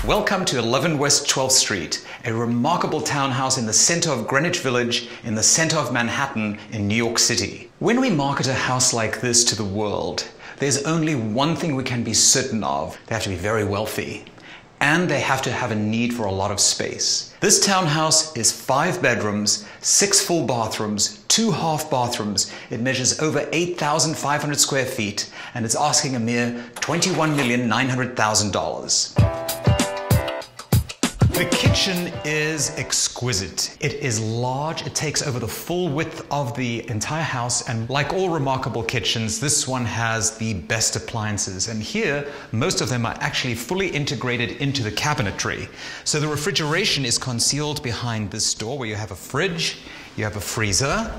Welcome to 11 West 12th Street, a remarkable townhouse in the center of Greenwich Village in the center of Manhattan in New York City. When we market a house like this to the world, there's only one thing we can be certain of. They have to be very wealthy, and they have to have a need for a lot of space. This townhouse is 5 bedrooms, 6 full bathrooms, 2 half bathrooms. It measures over 8,500 square feet, and it's asking a mere $21,900,000. The kitchen is exquisite. It is large. It takes over the full width of the entire house, and like all remarkable kitchens, this one has the best appliances. And here, most of them are actually fully integrated into the cabinetry. So the refrigeration is concealed behind this door, where you have a fridge, you have a freezer,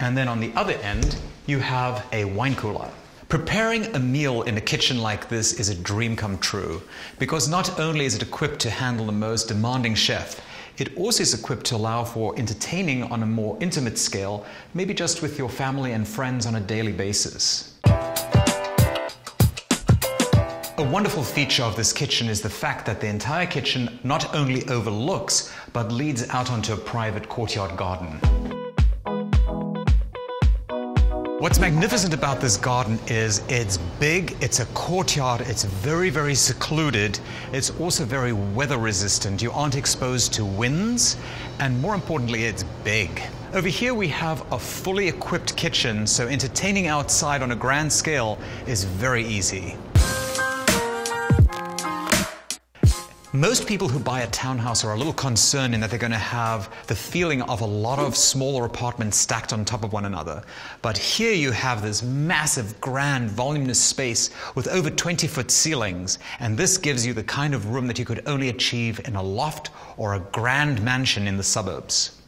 and then on the other end, you have a wine cooler. Preparing a meal in a kitchen like this is a dream come true, because not only is it equipped to handle the most demanding chef, it also is equipped to allow for entertaining on a more intimate scale, maybe just with your family and friends on a daily basis. A wonderful feature of this kitchen is the fact that the entire kitchen not only overlooks, but leads out onto a private courtyard garden. What's magnificent about this garden is it's big, it's a courtyard, it's very, very secluded. It's also very weather resistant. You aren't exposed to winds, and more importantly, it's big. Over here we have a fully equipped kitchen, so entertaining outside on a grand scale is very easy. Most people who buy a townhouse are a little concerned in that they're going to have the feeling of a lot of smaller apartments stacked on top of one another. But here you have this massive, grand, voluminous space with over 20-foot ceilings, and this gives you the kind of room that you could only achieve in a loft or a grand mansion in the suburbs.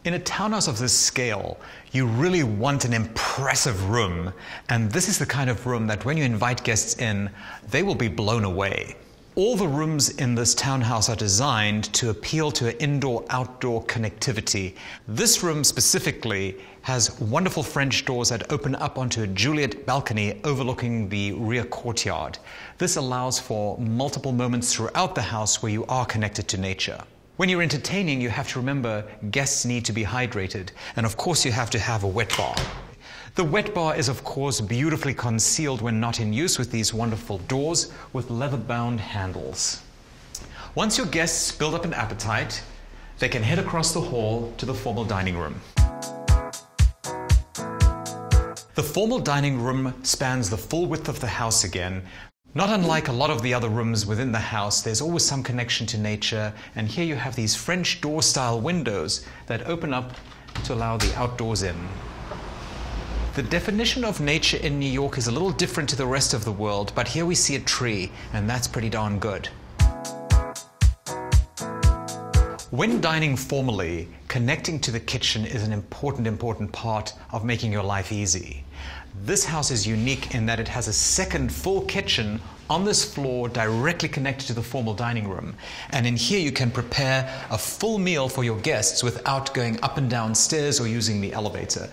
In a townhouse of this scale, you really want an impressive room, and this is the kind of room that when you invite guests in, they will be blown away. All the rooms in this townhouse are designed to appeal to indoor-outdoor connectivity. This room specifically has wonderful French doors that open up onto a Juliet balcony overlooking the rear courtyard. This allows for multiple moments throughout the house where you are connected to nature. When you're entertaining, you have to remember guests need to be hydrated, and of course you have to have a wet bar. The wet bar is, of course, beautifully concealed when not in use with these wonderful doors with leather-bound handles. Once your guests build up an appetite, they can head across the hall to the formal dining room. The formal dining room spans the full width of the house again. Not unlike a lot of the other rooms within the house, there's always some connection to nature, and here you have these French door-style windows that open up to allow the outdoors in. The definition of nature in New York is a little different to the rest of the world, but here we see a tree, and that's pretty darn good. When dining formally, connecting to the kitchen is an important part of making your life easy. This house is unique in that it has a second full kitchen on this floor directly connected to the formal dining room. And in here you can prepare a full meal for your guests without going up and down stairs or using the elevator.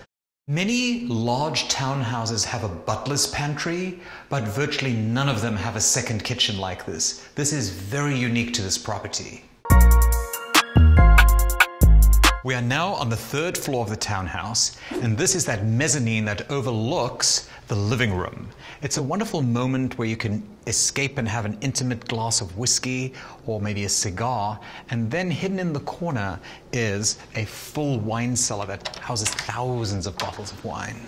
Many large townhouses have a butler's pantry, but virtually none of them have a second kitchen like this. This is very unique to this property. We are now on the 3rd floor of the townhouse, and this is that mezzanine that overlooks the living room. It's a wonderful moment where you can escape and have an intimate glass of whiskey or maybe a cigar, and then hidden in the corner is a full wine cellar that houses thousands of bottles of wine.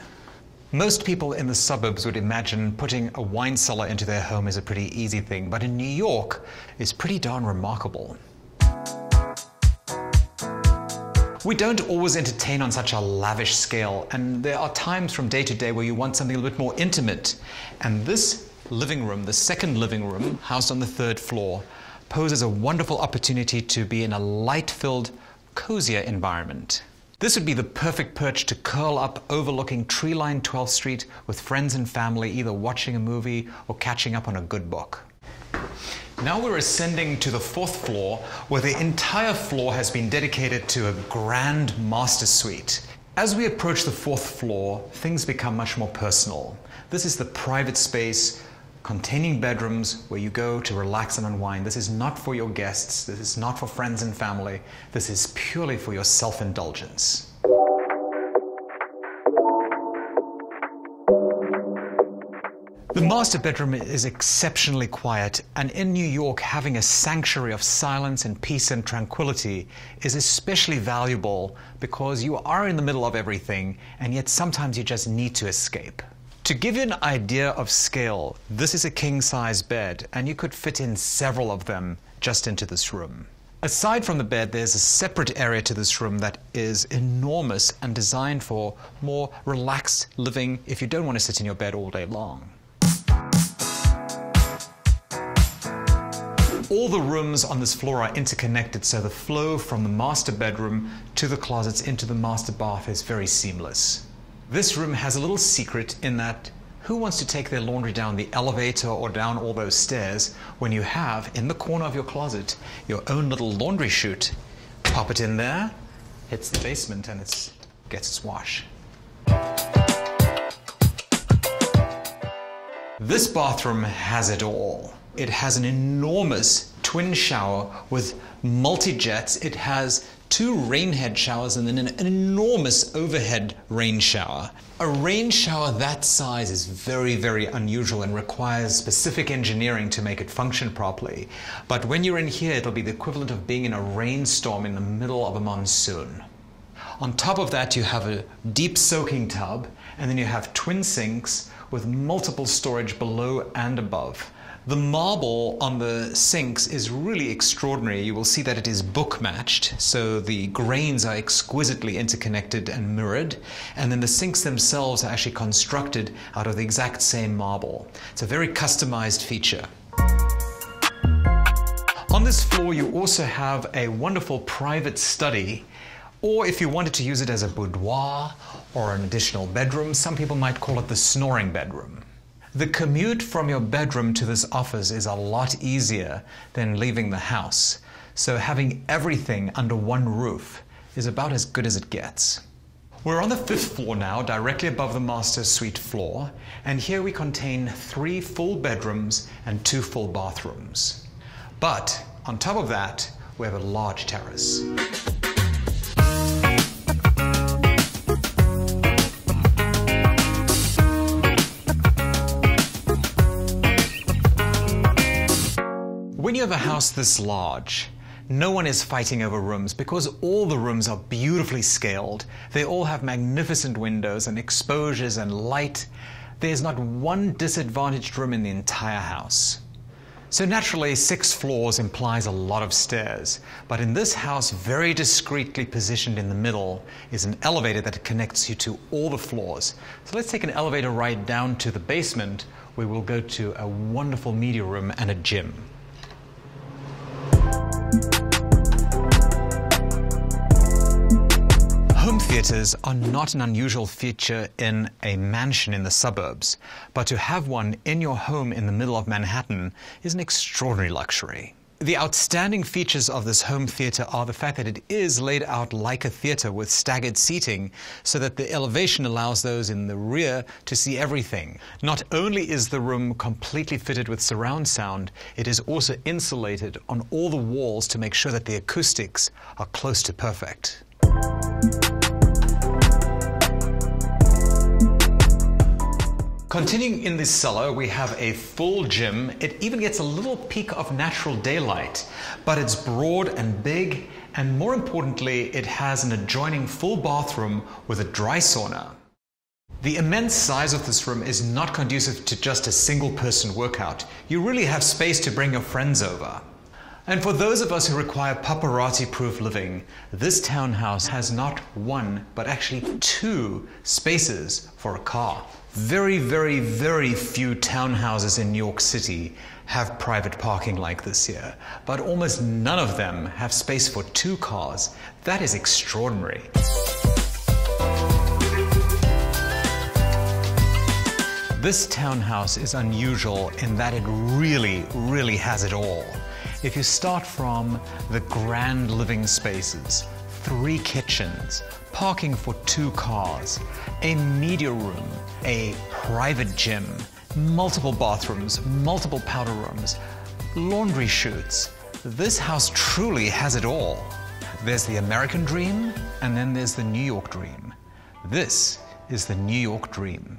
Most people in the suburbs would imagine putting a wine cellar into their home is a pretty easy thing, but in New York, it's pretty darn remarkable. We don't always entertain on such a lavish scale, and there are times from day to day where you want something a little bit more intimate. And this living room, the second living room, housed on the 3rd floor, poses a wonderful opportunity to be in a light-filled, cozier environment. This would be the perfect perch to curl up overlooking tree-lined 12th Street with friends and family, either watching a movie or catching up on a good book. Now we're ascending to the 4th floor, where the entire floor has been dedicated to a grand master suite. As we approach the 4th floor, things become much more personal. This is the private space containing bedrooms where you go to relax and unwind. This is not for your guests. This is not for friends and family. This is purely for your self-indulgence. The master bedroom is exceptionally quiet, and in New York, having a sanctuary of silence and peace and tranquility is especially valuable because you are in the middle of everything, and yet sometimes you just need to escape. To give you an idea of scale, this is a king-size bed, and you could fit in several of them just into this room. Aside from the bed, there's a separate area to this room that is enormous and designed for more relaxed living if you don't want to sit in your bed all day long. All the rooms on this floor are interconnected, so the flow from the master bedroom to the closets into the master bath is very seamless. This room has a little secret in that who wants to take their laundry down the elevator or down all those stairs when you have, in the corner of your closet, your own little laundry chute? Pop it in there, hits the basement, and it gets its wash. This bathroom has it all. It has an enormous twin shower with multi-jets. It has 2 rain head showers and then an enormous overhead rain shower. A rain shower that size is very, very unusual and requires specific engineering to make it function properly. But when you're in here, it'll be the equivalent of being in a rainstorm in the middle of a monsoon. On top of that, you have a deep soaking tub, and then you have twin sinks with multiple storage below and above. The marble on the sinks is really extraordinary. You will see that it is book matched, so the grains are exquisitely interconnected and mirrored, and then the sinks themselves are actually constructed out of the exact same marble. It's a very customized feature. On this floor, you also have a wonderful private study, or if you wanted to use it as a boudoir or an additional bedroom, some people might call it the snoring bedroom. The commute from your bedroom to this office is a lot easier than leaving the house, so having everything under one roof is about as good as it gets. We're on the 5th floor now, directly above the master suite floor, and here we contain 3 full bedrooms and 2 full bathrooms. But on top of that, we have a large terrace. When you have a house this large, no one is fighting over rooms because all the rooms are beautifully scaled. They all have magnificent windows and exposures and light. There's not one disadvantaged room in the entire house. So naturally, 6 floors implies a lot of stairs. But in this house, very discreetly positioned in the middle, is an elevator that connects you to all the floors. So let's take an elevator ride down to the basement, where we'll go to a wonderful media room and a gym. Home theaters are not an unusual feature in a mansion in the suburbs, but to have one in your home in the middle of Manhattan is an extraordinary luxury. The outstanding features of this home theater are the fact that it is laid out like a theater with staggered seating, so that the elevation allows those in the rear to see everything. Not only is the room completely fitted with surround sound, it is also insulated on all the walls to make sure that the acoustics are close to perfect. Continuing in this cellar, we have a full gym. It even gets a little peek of natural daylight, but it's broad and big, and more importantly, it has an adjoining full bathroom with a dry sauna. The immense size of this room is not conducive to just a single-person workout. You really have space to bring your friends over. And for those of us who require paparazzi-proof living, this townhouse has not 1, but actually 2 spaces for a car. Very, very, very few townhouses in New York City have private parking like this here, but almost none of them have space for 2 cars. That is extraordinary. This townhouse is unusual in that it really, really has it all. If you start from the grand living spaces, 3 kitchens, parking for 2 cars, a media room, a private gym, multiple bathrooms, multiple powder rooms, laundry chutes. This house truly has it all. There's the American dream, and then there's the New York dream. This is the New York dream.